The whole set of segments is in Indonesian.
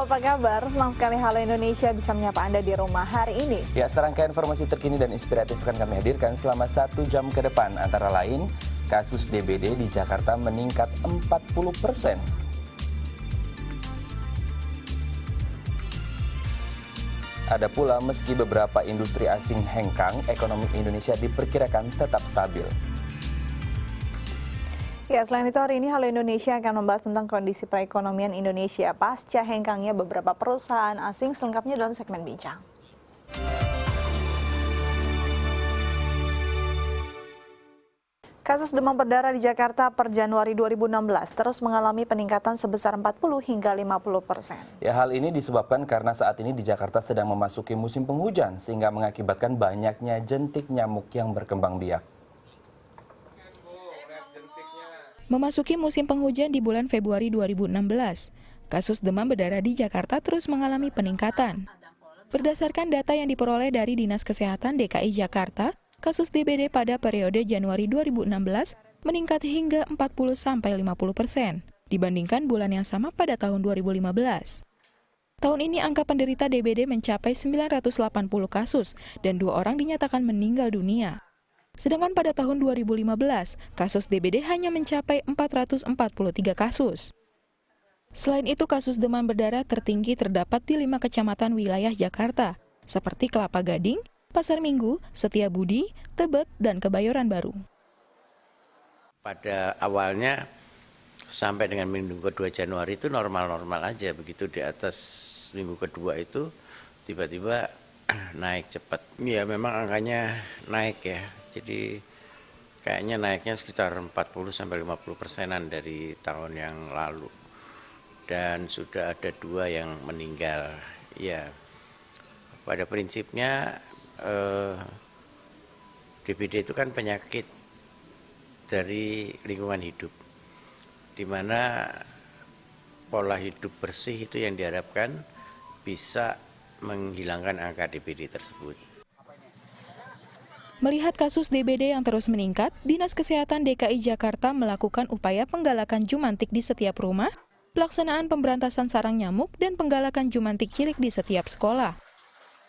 apa kabar? Senang sekali Halo Indonesia bisa menyapa Anda di rumah hari ini. Ya, serangkaian informasi terkini dan inspiratif akan kami hadirkan selama 1 jam ke depan. Antara lain, kasus DBD di Jakarta meningkat 40%. Ada pula meski beberapa industri asing hengkang, ekonomi Indonesia diperkirakan tetap stabil. Ya, selain itu hari ini Halo Indonesia akan membahas tentang kondisi perekonomian Indonesia pasca hengkangnya beberapa perusahaan asing, selengkapnya dalam segmen bincang. Kasus demam berdarah di Jakarta per Januari 2016 terus mengalami peningkatan sebesar 40 hingga 50%. Ya, hal ini disebabkan karena saat ini di Jakarta sedang memasuki musim penghujan sehingga mengakibatkan banyaknya jentik nyamuk yang berkembang biak. Memasuki musim penghujan di bulan Februari 2016, kasus demam berdarah di Jakarta terus mengalami peningkatan. Berdasarkan data yang diperoleh dari Dinas Kesehatan DKI Jakarta, kasus DBD pada periode Januari 2016 meningkat hingga 40-50% dibandingkan bulan yang sama pada tahun 2015. Tahun ini angka penderita DBD mencapai 980 kasus dan 2 orang dinyatakan meninggal dunia. Sedangkan pada tahun 2015, kasus DBD hanya mencapai 443 kasus. Selain itu, kasus demam berdarah tertinggi terdapat di 5 kecamatan wilayah Jakarta, seperti Kelapa Gading, Pasar Minggu, Setiabudi, Tebet, dan Kebayoran Baru. Pada awalnya, sampai dengan minggu kedua Januari itu normal-normal aja, begitu di atas minggu kedua itu tiba-tiba naik cepat. Ya memang angkanya naik ya. Jadi kayaknya naiknya sekitar 40-50%-an dari tahun yang lalu. Dan sudah ada 2 yang meninggal. Ya, pada prinsipnya DBD itu kan penyakit dari lingkungan hidup, di mana pola hidup bersih itu yang diharapkan bisa menghilangkan angka DBD tersebut. Melihat kasus DBD yang terus meningkat, Dinas Kesehatan DKI Jakarta melakukan upaya penggalakan jumantik di setiap rumah, pelaksanaan pemberantasan sarang nyamuk, dan penggalakan jumantik cilik di setiap sekolah.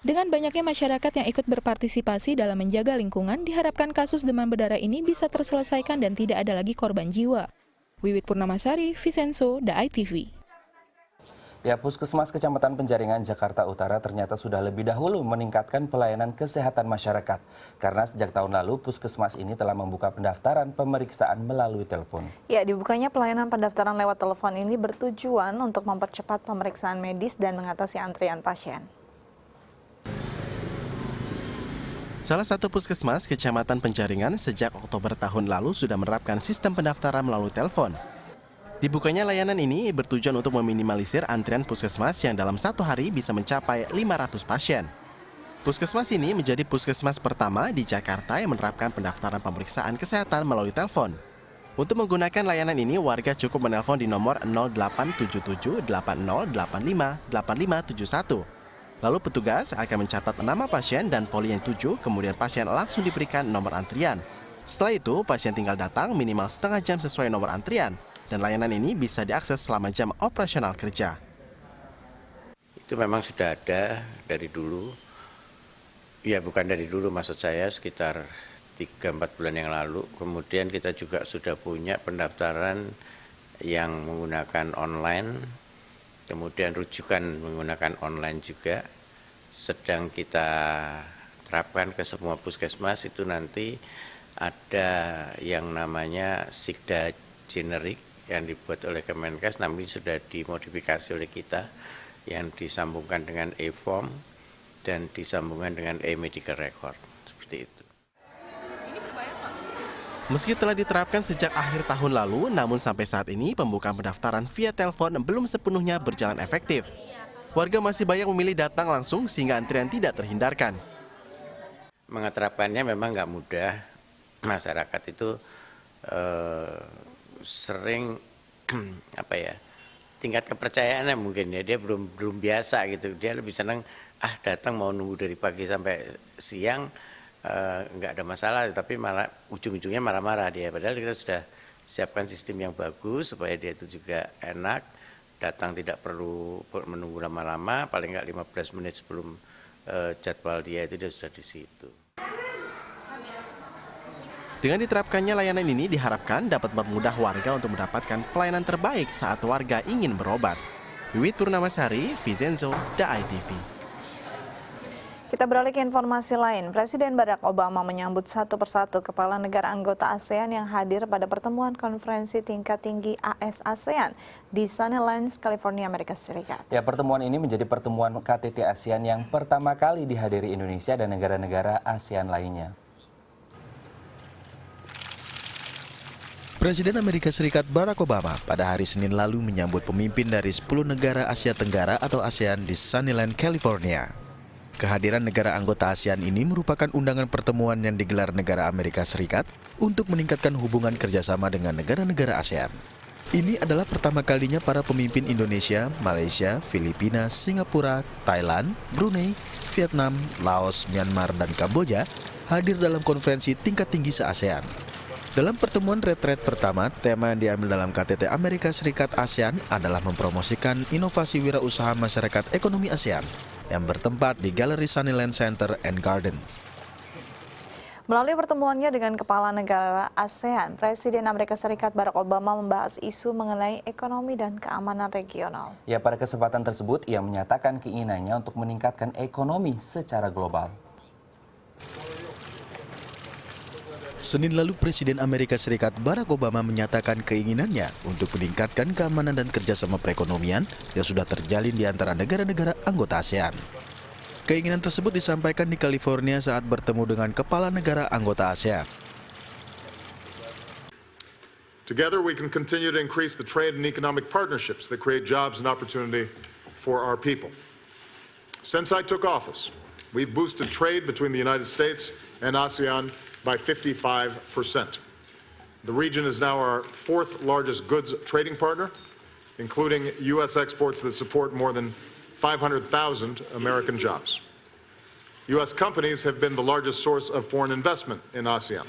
Dengan banyaknya masyarakat yang ikut berpartisipasi dalam menjaga lingkungan, diharapkan kasus demam berdarah ini bisa terselesaikan dan tidak ada lagi korban jiwa. Wiwit Purnamasari, Vicenzo, DAI TV. Ya, Puskesmas Kecamatan Penjaringan, Jakarta Utara ternyata sudah lebih dahulu meningkatkan pelayanan kesehatan masyarakat. Karena sejak tahun lalu, Puskesmas ini telah membuka pendaftaran pemeriksaan melalui telepon. Ya, dibukanya pelayanan pendaftaran lewat telepon ini bertujuan untuk mempercepat pemeriksaan medis dan mengatasi antrian pasien. Salah satu puskesmas Kecamatan Penjaringan sejak Oktober tahun lalu sudah menerapkan sistem pendaftaran melalui telepon. Dibukanya layanan ini bertujuan untuk meminimalisir antrian puskesmas yang dalam 1 hari bisa mencapai 500 pasien. Puskesmas ini menjadi puskesmas pertama di Jakarta yang menerapkan pendaftaran pemeriksaan kesehatan melalui telepon. Untuk menggunakan layanan ini, warga cukup menelpon di nomor 0877 8085 8571. Lalu petugas akan mencatat nama pasien dan poli yang dituju, kemudian pasien langsung diberikan nomor antrian. Setelah itu, pasien tinggal datang minimal setengah jam sesuai nomor antrian. Dan layanan ini bisa diakses selama jam operasional kerja. Itu memang sudah ada dari dulu. Ya bukan dari dulu, maksud saya sekitar 3-4 bulan yang lalu. Kemudian kita juga sudah punya pendaftaran yang menggunakan online. Kemudian rujukan menggunakan online juga. Sedang kita terapkan ke semua puskesmas. Itu nanti ada yang namanya Sikda generik yang dibuat oleh Kemenkes, namun sudah dimodifikasi oleh kita, yang disambungkan dengan e-form dan disambungkan dengan e-medical record, seperti itu. Meski telah diterapkan sejak akhir tahun lalu, namun sampai saat ini pembukaan pendaftaran via telepon belum sepenuhnya berjalan efektif. Warga masih banyak memilih datang langsung sehingga antrian tidak terhindarkan. Mengeterapkannya memang nggak mudah. Masyarakat itu sering tingkat kepercayaannya mungkin ya, dia belum biasa gitu, dia lebih senang datang mau nunggu dari pagi sampai siang, nggak ada masalah, tapi malah ujung-ujungnya marah-marah dia, padahal kita sudah siapkan sistem yang bagus supaya dia itu juga enak datang tidak perlu menunggu lama-lama, paling nggak 15 menit sebelum jadwal dia itu dia sudah di situ. Dengan diterapkannya layanan ini diharapkan dapat mempermudah warga untuk mendapatkan pelayanan terbaik saat warga ingin berobat. Wiwit Purnamasari, Vizenzo, DAI TV. Kita beralih ke informasi lain. Presiden Barack Obama menyambut satu persatu kepala negara anggota ASEAN yang hadir pada pertemuan konferensi tingkat tinggi AS-ASEAN di Sunnyland, California, Amerika Serikat. Ya, pertemuan ini menjadi pertemuan KTT ASEAN yang pertama kali dihadiri Indonesia dan negara-negara ASEAN lainnya. Presiden Amerika Serikat Barack Obama pada hari Senin lalu menyambut pemimpin dari 10 negara Asia Tenggara atau ASEAN di Sunnyland, California. Kehadiran negara anggota ASEAN ini merupakan undangan pertemuan yang digelar negara Amerika Serikat untuk meningkatkan hubungan kerjasama dengan negara-negara ASEAN. Ini adalah pertama kalinya para pemimpin Indonesia, Malaysia, Filipina, Singapura, Thailand, Brunei, Vietnam, Laos, Myanmar, dan Kamboja hadir dalam konferensi tingkat tinggi se-ASEAN. Dalam pertemuan retret pertama, tema yang diambil dalam KTT Amerika Serikat ASEAN adalah mempromosikan inovasi wirausaha masyarakat ekonomi ASEAN yang bertempat di Galeri Sunnyland Center and Gardens. Melalui pertemuannya dengan kepala negara ASEAN, Presiden Amerika Serikat Barack Obama membahas isu mengenai ekonomi dan keamanan regional. Ya, pada kesempatan tersebut ia menyatakan keinginannya untuk meningkatkan ekonomi secara global. Senin lalu Presiden Amerika Serikat Barack Obama menyatakan keinginannya untuk meningkatkan keamanan dan kerjasama perekonomian yang sudah terjalin di antara negara-negara anggota ASEAN. Keinginan tersebut disampaikan di California saat bertemu dengan kepala negara anggota ASEAN. Together we can continue to increase the trade and economic partnerships that create jobs and opportunity for our people. Since I took office, we've boosted trade between the United States and ASEAN by 55%. The region is now our fourth largest goods trading partner, including U.S. exports that support more than 500,000 American jobs. U.S. companies have been the largest source of foreign investment in ASEAN,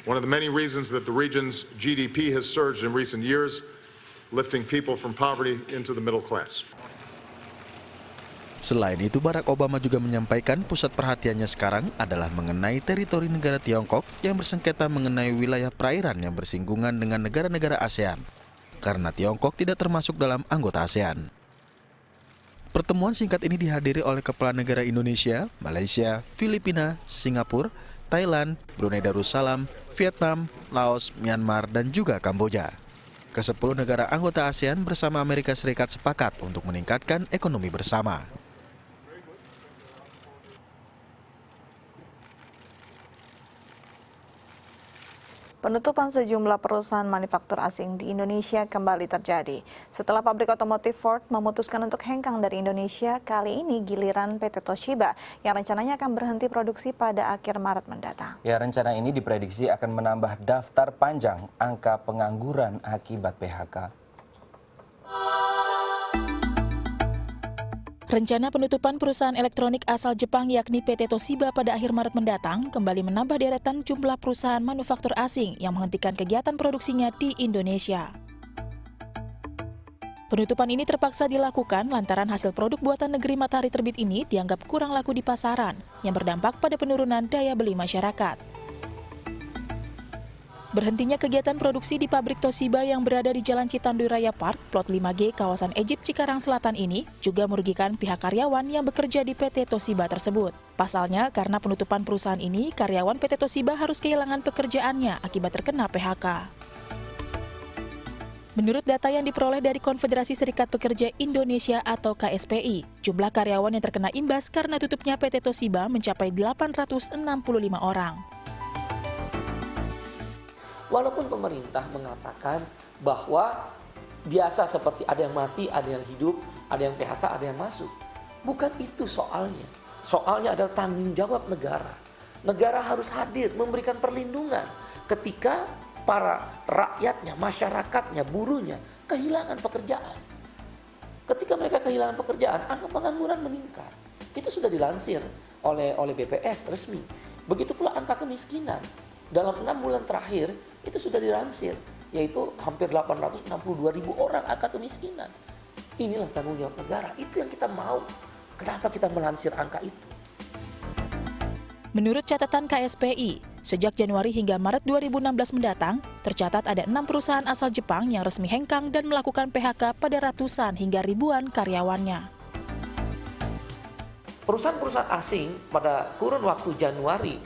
one of the many reasons that the region's GDP has surged in recent years, lifting people from poverty into the middle class. Selain itu, Barack Obama juga menyampaikan pusat perhatiannya sekarang adalah mengenai teritori negara Tiongkok yang bersengketa mengenai wilayah perairan yang bersinggungan dengan negara-negara ASEAN, karena Tiongkok tidak termasuk dalam anggota ASEAN. Pertemuan singkat ini dihadiri oleh kepala negara Indonesia, Malaysia, Filipina, Singapura, Thailand, Brunei Darussalam, Vietnam, Laos, Myanmar, dan juga Kamboja. Ke-10 negara anggota ASEAN bersama Amerika Serikat sepakat untuk meningkatkan ekonomi bersama. Penutupan sejumlah perusahaan manufaktur asing di Indonesia kembali terjadi. Setelah pabrik otomotif Ford memutuskan untuk hengkang dari Indonesia, kali ini giliran PT Toshiba yang rencananya akan berhenti produksi pada akhir Maret mendatang. Ya, rencana ini diprediksi akan menambah daftar panjang angka pengangguran akibat PHK. Rencana penutupan perusahaan elektronik asal Jepang yakni PT Toshiba pada akhir Maret mendatang kembali menambah deretan jumlah perusahaan manufaktur asing yang menghentikan kegiatan produksinya di Indonesia. Penutupan ini terpaksa dilakukan lantaran hasil produk buatan negeri matahari terbit ini dianggap kurang laku di pasaran, yang berdampak pada penurunan daya beli masyarakat. Berhentinya kegiatan produksi di pabrik Toshiba yang berada di Jalan Citanduy Raya Park, Plot 5G, kawasan Egypt Cikarang Selatan ini juga merugikan pihak karyawan yang bekerja di PT Toshiba tersebut. Pasalnya, karena penutupan perusahaan ini, karyawan PT Toshiba harus kehilangan pekerjaannya akibat terkena PHK. Menurut data yang diperoleh dari Konfederasi Serikat Pekerja Indonesia atau KSPI, jumlah karyawan yang terkena imbas karena tutupnya PT Toshiba mencapai 865 orang. Walaupun pemerintah mengatakan bahwa biasa seperti ada yang mati, ada yang hidup, ada yang PHK, ada yang masuk. Bukan itu soalnya. Soalnya adalah tanggung jawab negara. Negara harus hadir memberikan perlindungan ketika para rakyatnya, masyarakatnya, buruhnya kehilangan pekerjaan. Ketika mereka kehilangan pekerjaan, angka pengangguran meningkat. Itu sudah dilansir oleh BPS resmi. Begitu pula angka kemiskinan. Dalam 6 bulan terakhir itu sudah dilansir, yaitu hampir 862.000 orang angka kemiskinan. Inilah tanggung jawab negara. Itu yang kita mau. Kenapa kita melansir angka itu? Menurut catatan KSPI, sejak Januari hingga Maret 2016 mendatang, tercatat ada 6 perusahaan asal Jepang yang resmi hengkang dan melakukan PHK pada ratusan hingga ribuan karyawannya. Perusahaan-perusahaan asing pada kurun waktu Januari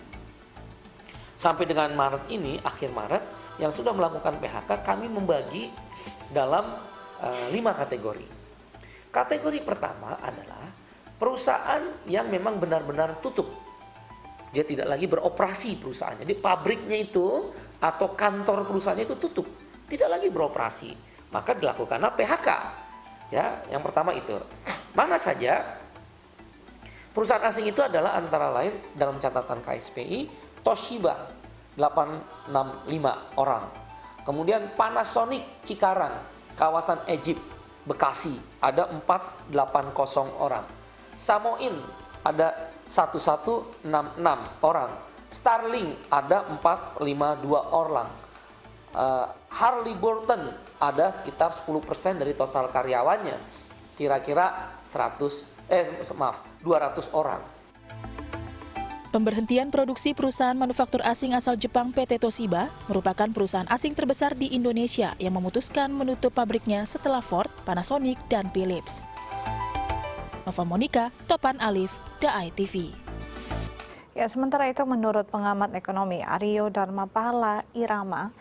sampai dengan Maret ini, akhir Maret, yang sudah melakukan PHK, kami membagi dalam 5 kategori. Kategori pertama adalah perusahaan yang memang benar-benar tutup. Dia tidak lagi beroperasi perusahaannya. Jadi pabriknya itu atau kantor perusahaannya itu tutup, tidak lagi beroperasi. Maka dilakukanlah PHK. Ya, yang pertama itu. Mana saja perusahaan asing itu adalah antara lain dalam catatan KSPI, Toshiba 865 orang. Kemudian Panasonic Cikarang, kawasan Egypt, Bekasi ada 480 orang. Samoin ada 1166 orang. Starling ada 452 orang. Harley Burton ada sekitar 10% dari total karyawannya. Kira-kira 200 orang. Pemberhentian produksi perusahaan manufaktur asing asal Jepang PT Toshiba merupakan perusahaan asing terbesar di Indonesia yang memutuskan menutup pabriknya setelah Ford, Panasonic, dan Philips. Nova Monika, Topan Alif, DAI TV. Ya, sementara itu menurut pengamat ekonomi Aryo Dharmapahala Irama,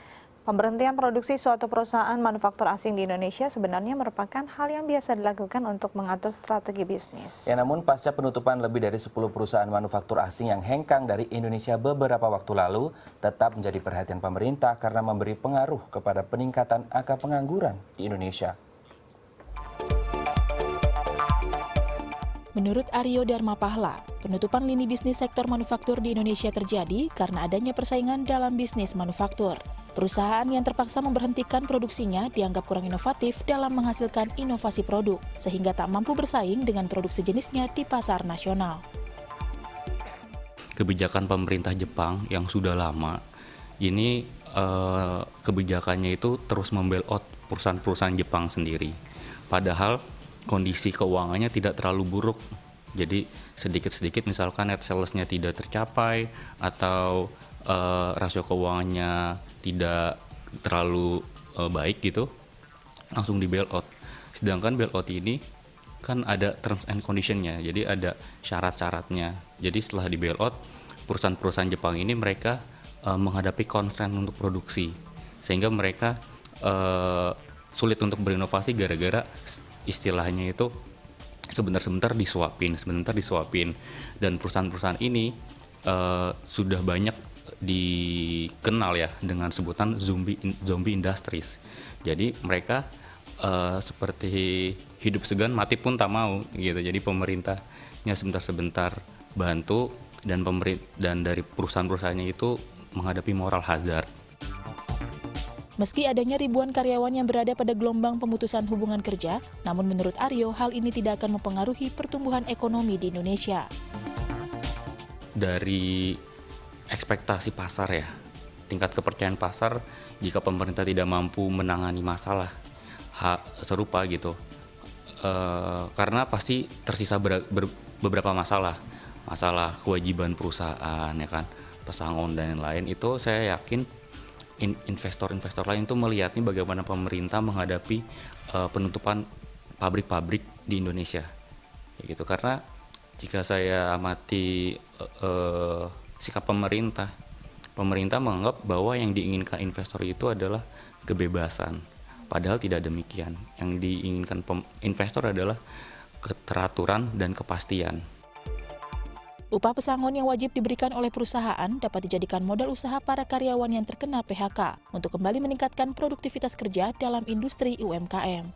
pemberhentian produksi suatu perusahaan manufaktur asing di Indonesia sebenarnya merupakan hal yang biasa dilakukan untuk mengatur strategi bisnis. Ya, namun pasca penutupan lebih dari 10 perusahaan manufaktur asing yang hengkang dari Indonesia beberapa waktu lalu, tetap menjadi perhatian pemerintah karena memberi pengaruh kepada peningkatan angka pengangguran di Indonesia. Menurut Aryo Dharmapahala, penutupan lini bisnis sektor manufaktur di Indonesia terjadi karena adanya persaingan dalam bisnis manufaktur. Perusahaan yang terpaksa memberhentikan produksinya dianggap kurang inovatif dalam menghasilkan inovasi produk, sehingga tak mampu bersaing dengan produk sejenisnya di pasar nasional. Kebijakan pemerintah Jepang yang sudah lama, ini kebijakannya itu terus membailout perusahaan-perusahaan Jepang sendiri. Padahal kondisi keuangannya tidak terlalu buruk. Jadi sedikit-sedikit misalkan net sales-nya tidak tercapai atau rasio keuangannya tidak terlalu baik gitu, langsung di bailout. Sedangkan bailout ini kan ada terms and condition-nya, jadi ada syarat-syaratnya. Jadi setelah di bailout, perusahaan-perusahaan Jepang ini mereka menghadapi constraint untuk produksi, sehingga mereka sulit untuk berinovasi gara-gara istilahnya itu sebentar disuapin, dan perusahaan-perusahaan ini sudah banyak dikenal ya dengan sebutan zombie industries. Jadi mereka seperti hidup segan mati pun tak mau gitu. Jadi pemerintahnya sebentar-sebentar bantu, dan dari perusahaan-perusahaannya itu menghadapi moral hazard. Meski adanya ribuan karyawan yang berada pada gelombang pemutusan hubungan kerja, namun menurut Aryo hal ini tidak akan mempengaruhi pertumbuhan ekonomi di Indonesia. Dari ekspektasi pasar ya, tingkat kepercayaan pasar jika pemerintah tidak mampu menangani masalah serupa gitu, karena pasti tersisa beberapa masalah kewajiban perusahaan ya kan, pesangon dan lain-lain. Itu saya yakin investor-investor lain itu melihatnya bagaimana pemerintah menghadapi penutupan pabrik-pabrik di Indonesia, ya gitu. Karena jika saya amati sikap pemerintah menganggap bahwa yang diinginkan investor itu adalah kebebasan, padahal tidak demikian. Yang diinginkan investor adalah keteraturan dan kepastian. Upah pesangon yang wajib diberikan oleh perusahaan dapat dijadikan modal usaha para karyawan yang terkena PHK untuk kembali meningkatkan produktivitas kerja dalam industri UMKM.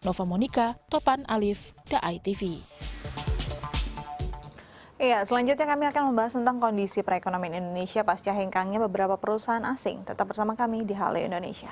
Nova Monika, Topan Alif, DAI TV. Iya, selanjutnya kami akan membahas tentang kondisi perekonomian Indonesia pasca hengkangnya beberapa perusahaan asing. Tetap bersama kami di Halo Indonesia.